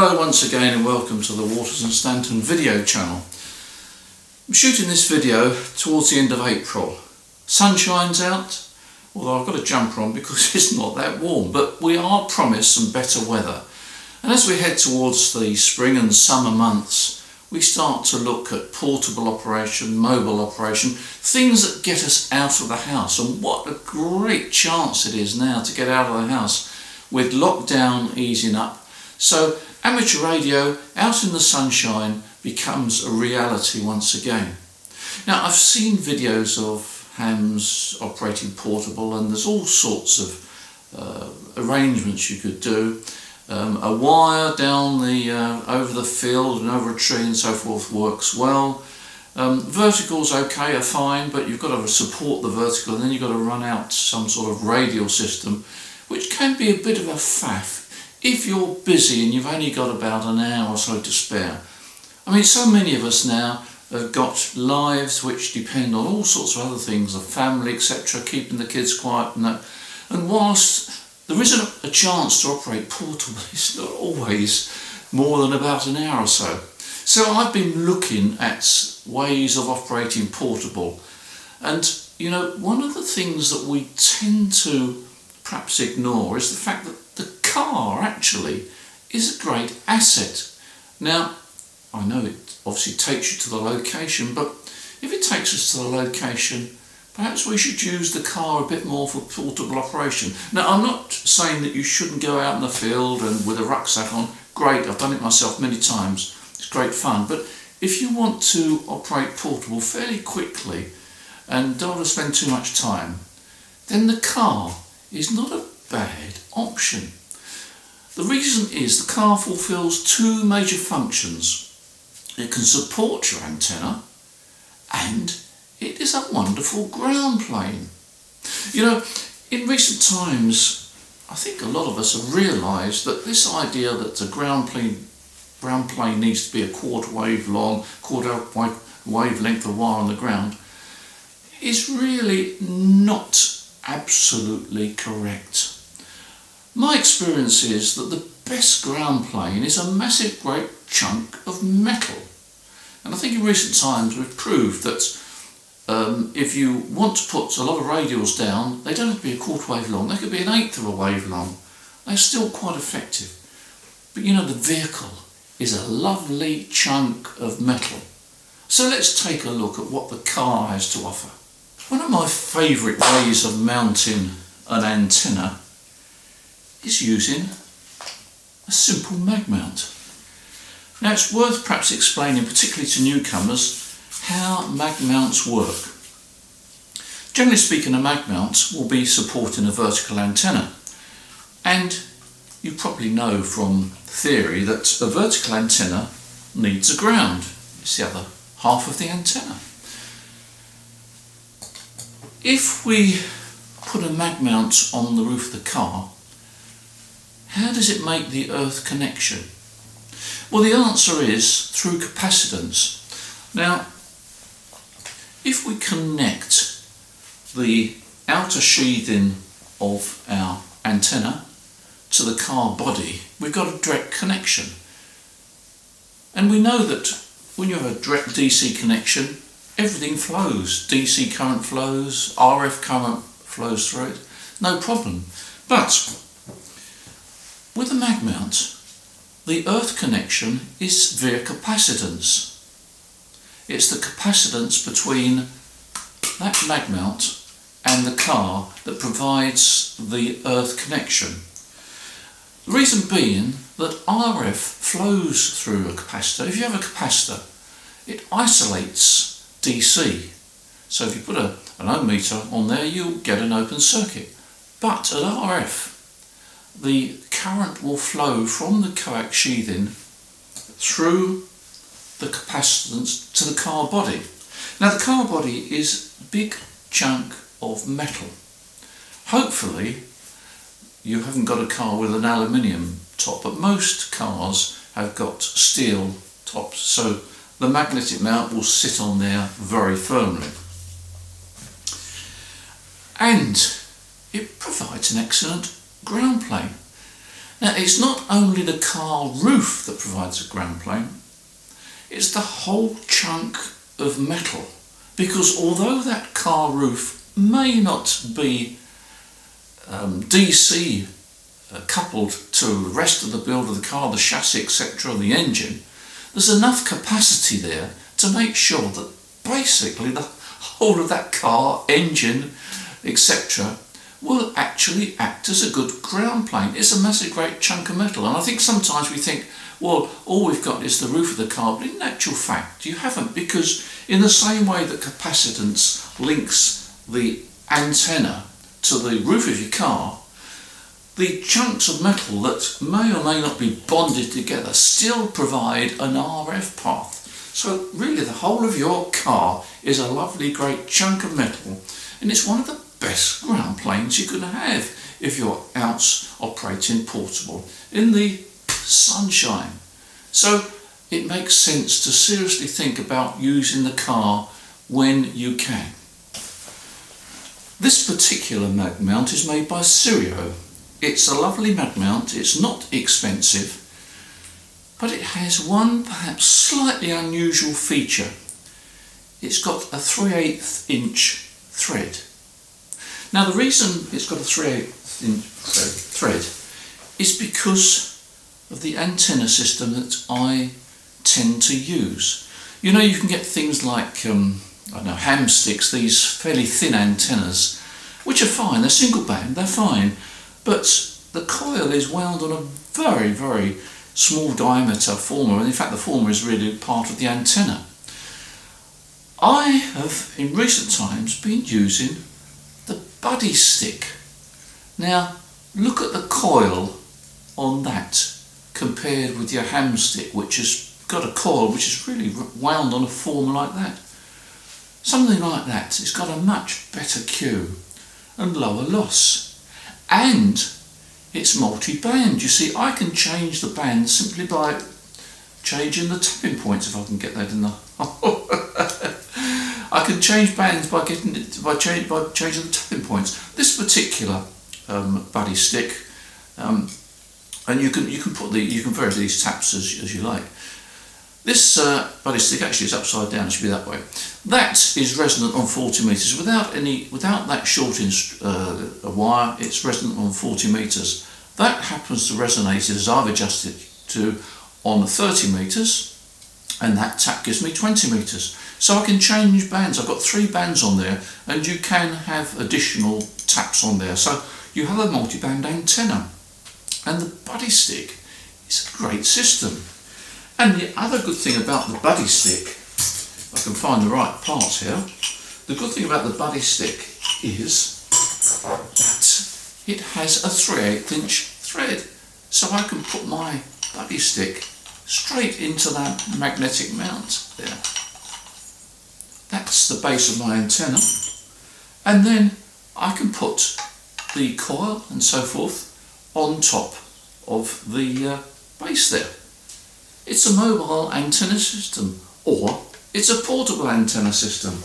Hello once again and welcome to the Waters and Stanton video channel. I'm shooting this video towards the end of April. Sun shines out, although I've got a jumper on because it's not that warm, but we are promised some better weather. And as we head towards the spring and summer months, we start to look at portable operation, mobile operation, things that get us out of the house. And what a great chance it is now to get out of the house with lockdown easing up. So amateur radio out in the sunshine becomes a reality once again. Now, I've seen videos of hams operating portable, and there's all sorts of arrangements you could do. A wire down the over the field and over a tree and so forth works well. Verticals okay, are fine, but you've got to support the vertical, and then you've got to run out some sort of radial system, which can be a bit of a faff if you're busy and you've only got about an hour or so to spare. I mean, so many of us now have got lives which depend on all sorts of other things, the family, etc., keeping the kids quiet and that. And whilst there isn't a chance to operate portable, it's not always more than about an hour or so. So I've been looking at ways of operating portable. And, you know, one of the things that we tend to perhaps ignore is the fact that the car actually is a great asset. Now, I know it obviously takes you to the location, but if it takes us to the location, perhaps we should use the car a bit more for portable operation. Now, I'm not saying that you shouldn't go out in the field and with a rucksack on. Great, I've done it myself many times. It's great fun. But if you want to operate portable fairly quickly and don't want to spend too much time, then the car is not a bad option. The reason is the car fulfills two major functions. It can support your antenna, and it is a wonderful ground plane. You know, in recent times, I think a lot of us have realised that this idea that the ground plane needs to be a quarter wavelength of wire on the ground is really not absolutely correct. My experience is that the best ground plane is a massive great chunk of metal. And I think in recent times we've proved that if you want to put a lot of radials down, they don't have to be a quarter wave long, they could be an eighth of a wave long. They're still quite effective. But you know, the vehicle is a lovely chunk of metal. So let's take a look at what the car has to offer. One of my favourite ways of mounting an antenna is using a simple mag mount. Now, it's worth perhaps explaining, particularly to newcomers, how mag mounts work. Generally speaking, a mag mount will be supporting a vertical antenna, and you probably know from theory that a vertical antenna needs a ground. It's the other half of the antenna. If we put a mag mount on the roof of the car, how does it make the earth connection? Well, the answer is through capacitance. Now, if we connect the outer sheathing of our antenna to the car body, we've got a direct connection. And we know that when you have a direct DC connection, everything flows. DC current flows, RF current flows through it, no problem. But with a mag mount, the earth connection is via capacitance. It's the capacitance between that mag mount and the car that provides the earth connection. The reason being that RF flows through a capacitor. If you have a capacitor, it isolates DC. So if you put an ohm meter on there, you'll get an open circuit. But at RF, the current will flow from the coax sheathing through the capacitance to the car body. Now, the car body is a big chunk of metal. Hopefully you haven't got a car with an aluminium top, but most cars have got steel tops, so the magnetic mount will sit on there very firmly. And it provides an excellent ground plane. Now, it's not only the car roof that provides a ground plane, it's the whole chunk of metal, because although that car roof may not be DC coupled to the rest of the build of the car, the chassis, etc., the engine, there's enough capacity there to make sure that basically the whole of that car, engine, etc., will actually act as a good ground plane. It's a massive great chunk of metal, and I think sometimes we think, well, all we've got is the roof of the car, but in actual fact you haven't, because in the same way that capacitance links the antenna to the roof of your car, the chunks of metal that may or may not be bonded together still provide an RF path. So really the whole of your car is a lovely great chunk of metal, and it's one of the best ground planes you can have if you're out operating portable in the sunshine. So it makes sense to seriously think about using the car when you can. This particular mag mount is made by Sirio. It's a lovely mag mount, it's not expensive, but it has one perhaps slightly unusual feature. It's got a 3/8 inch thread. Now the reason it's got a 3/8 inch thread is because of the antenna system that I tend to use. You know, you can get things like, I don't know, ham sticks, these fairly thin antennas, which are fine, they're single band, they're fine, but the coil is wound on a very, very small diameter former, and in fact the former is really part of the antenna. I have in recent times been using the buddy stick. Now look at the coil on that compared with your ham stick, which has got a coil which is really wound on a former like that. Something like that, it's got a much better Q and lower loss, and it's multi-band. You see, I can change the band simply by changing the tapping points, if I can get that in the I can change bands by changing the tapping points. This particular buddy stick, and you can vary these taps as you like. This buddy stick actually is upside down, it should be that way. That is resonant on 40 meters. Without that short wire, it's resonant on 40 meters. That happens to resonate as I've adjusted to on 30 meters, and that tap gives me 20 meters. So I can change bands. I've got 3 bands on there, and you can have additional taps on there. So you have a multi-band antenna, and the buddy stick is a great system. And the other good thing about the buddy stick, if I can find the right parts here, the good thing about the buddy stick is that it has a 3/8 inch thread. So I can put my buddy stick straight into that magnetic mount there. That's the base of my antenna. And then I can put the coil and so forth on top of the base there. It's a mobile antenna system, or it's a portable antenna system.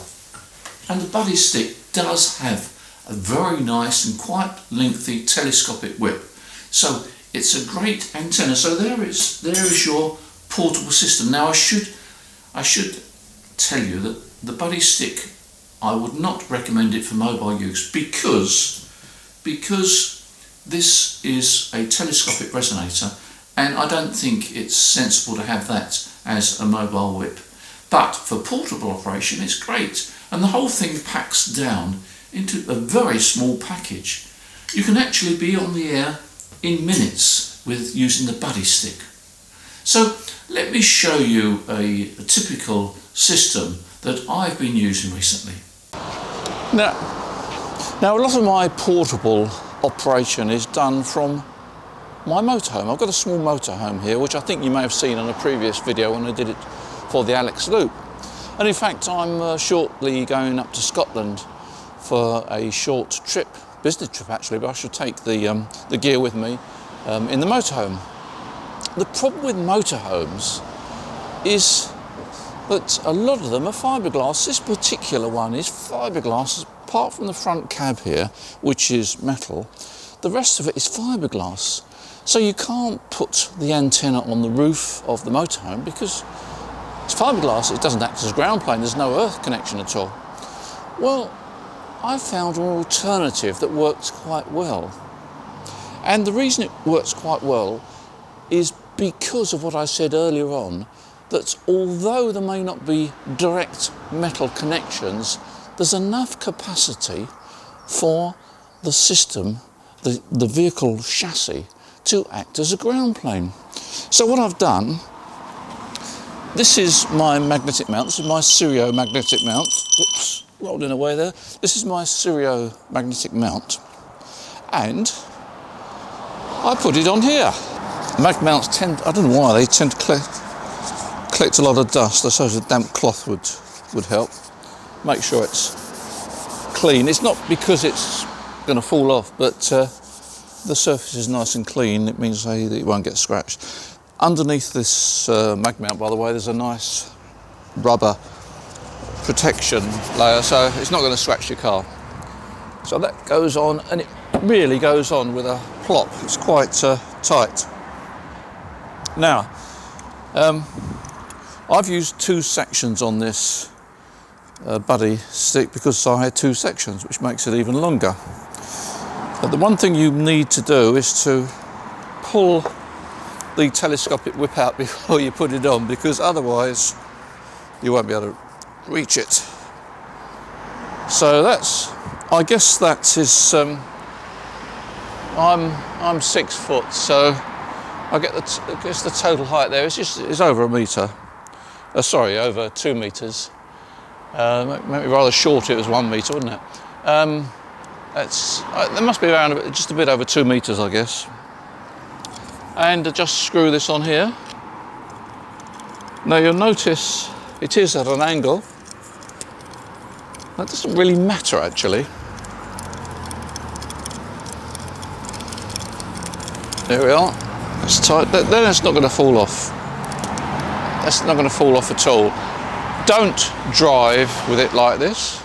And the buddy stick does have a very nice and quite lengthy telescopic whip. So it's a great antenna. So there is your portable system. Now I should tell you that the buddy stick, I would not recommend it for mobile use because this is a telescopic resonator, and I don't think it's sensible to have that as a mobile whip. But for portable operation it's great, and the whole thing packs down into a very small package. You can actually be on the air in minutes with using the buddy stick. So let me show you a typical system that I've been using recently. Now a lot of my portable operation is done from my motorhome. I've got a small motorhome here, which I think you may have seen on a previous video when I did it for the Alex Loop. And in fact, I'm shortly going up to Scotland for a short trip, business trip actually, but I should take the gear with me in the motorhome. The problem with motorhomes is that a lot of them are fiberglass. This particular one is fiberglass, apart from the front cab here, which is metal. The rest of it is fiberglass. So you can't put the antenna on the roof of the motorhome because it's fiberglass, it doesn't act as a ground plane, there's no earth connection at all. Well, I found an alternative that works quite well. And the reason it works quite well is because of what I said earlier on, that although there may not be direct metal connections, there's enough capacity for the system, the vehicle chassis, to act as a ground plane. So what I've done, this is my magnetic mount, this is my Serio magnetic mount. Oops, rolling away there. This is my Serio magnetic mount, and I put it on here. Mag mounts tend, I don't know why, they tend to collect a lot of dust. I suppose a damp cloth would help. Make sure it's clean. It's not because it's going to fall off, but the surface is nice and clean. It means that it won't get scratched. Underneath this mag mount, by the way, there's a nice rubber protection layer, so it's not going to scratch your car. So that goes on, and it really goes on with a plop. It's quite tight. Now, I've used 2 sections on this buddy stick because I had 2 sections, which makes it even longer. But the one thing you need to do is to pull the telescopic whip out before you put it on, because otherwise you won't be able to reach it. So that's, I guess that is, I'm 6 foot, so I guess the total height there is over a metre. Sorry, over 2 metres. Maybe rather short, it was 1 metre, wouldn't it? There must be around just a bit over 2 metres, I guess. And just screw this on here. Now you'll notice it is at an angle. That doesn't really matter actually. There we are. It's tight. Then it's not going to fall off. That's not going to fall off at all. Don't drive with it like this,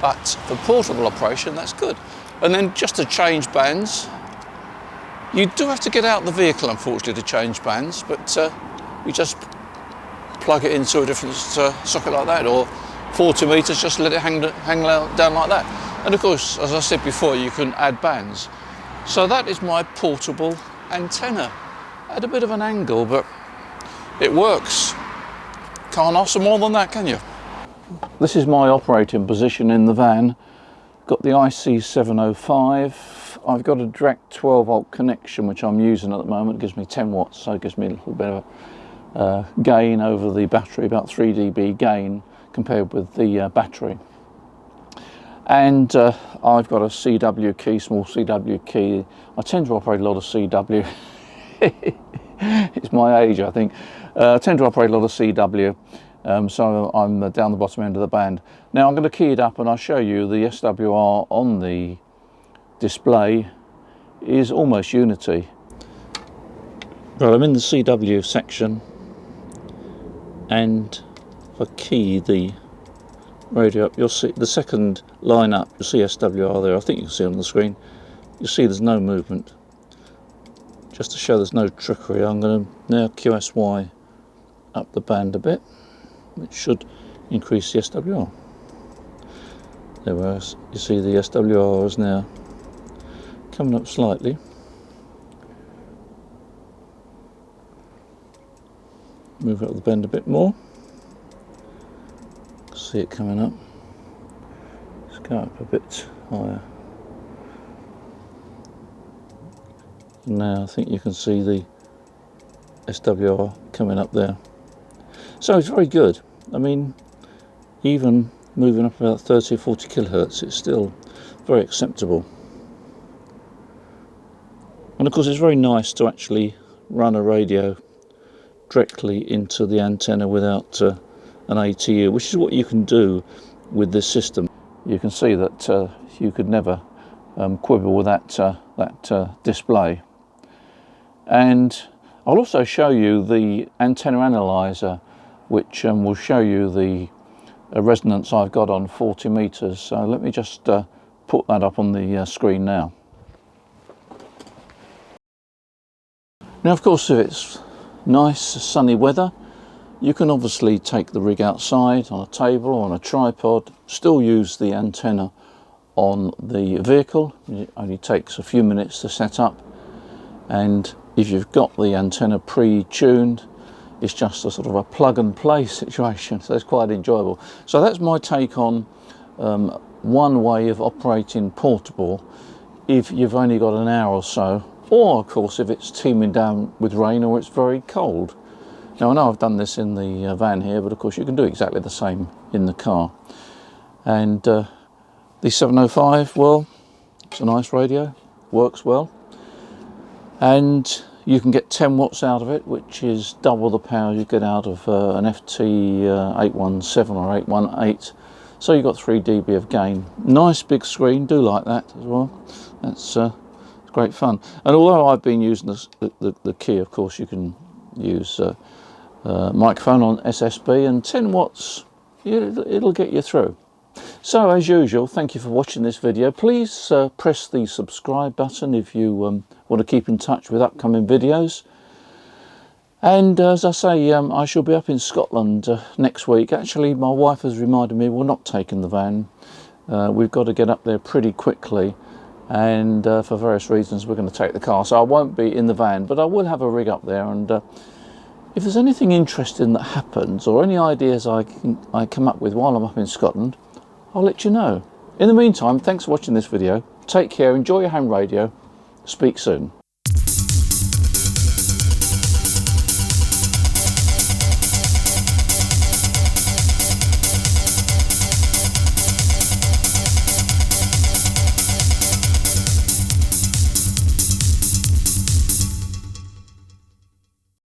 but for portable operation, that's good. And then just to change bands, you do have to get out the vehicle, unfortunately, to change bands, but you just plug it into a different socket like that, or 40 metres, just let it hang down like that. And of course, as I said before, you can add bands. So that is my portable antenna at a bit of an angle, but it works. Can't ask for more than that, can you? This is my operating position in the van. Got the IC705. I've got a direct 12 volt connection, which I'm using at the moment. It gives me 10 watts, so it gives me a little bit of gain over the battery, about 3 dB gain compared with the battery. And I've got a CW key, small CW key. I tend to operate a lot of CW. It's my age, I think. I tend to operate a lot of CW, so I'm down the bottom end of the band. Now I'm going to key it up and I'll show you the SWR on the display is almost unity. Right, I'm in the CW section, and if I key the radio up, you'll see the second line up, you'll see SWR there. I think you can see it on the screen. You'll see there's no movement. Just to show there's no trickery, I'm going to now QSY up the band a bit, which should increase the SWR. There we are. You see the SWR is now coming up slightly. Move up the bend a bit more. See it coming up. Let's go up a bit higher. Now I think you can see the SWR coming up there. So it's very good. I mean, even moving up about 30 or 40 kilohertz, it's still very acceptable. And of course it's very nice to actually run a radio directly into the antenna without an ATU, which is what you can do with this system. You can see that you could never quibble with that display. And I'll also show you the antenna analyzer, which will show you the resonance I've got on 40 meters. So let me just put that up on the screen now. Now of course, if it's nice sunny weather, you can obviously take the rig outside on a table or on a tripod, still use the antenna on the vehicle. It only takes a few minutes to set up, and if you've got the antenna pre-tuned, it's just a sort of a plug and play situation, so it's quite enjoyable. So that's my take on one way of operating portable if you've only got an hour or so, or of course if it's teeming down with rain or it's very cold. Now I know I've done this in the van here, but of course you can do exactly the same in the car. And the 705, well, it's a nice radio, works well, and you can get 10 watts out of it, which is double the power you get out of an FT 817 or 818. So you've got 3 dB of gain. Nice big screen, do like that as well. That's great fun. And although I've been using the key, of course you can use microphone on SSB, and 10 watts, it'll get you through. So as usual, thank you for watching this video. Please press the subscribe button if you want to keep in touch with upcoming videos. And as I say, I shall be up in Scotland next week. Actually, my wife has reminded me we're not taking the van. We've got to get up there pretty quickly, and for various reasons we're going to take the car. So I won't be in the van, but I will have a rig up there, and if there's anything interesting that happens or any ideas I come up with while I'm up in Scotland, I'll let you know. In the meantime, thanks for watching this video. Take care, enjoy your ham radio. Speak soon.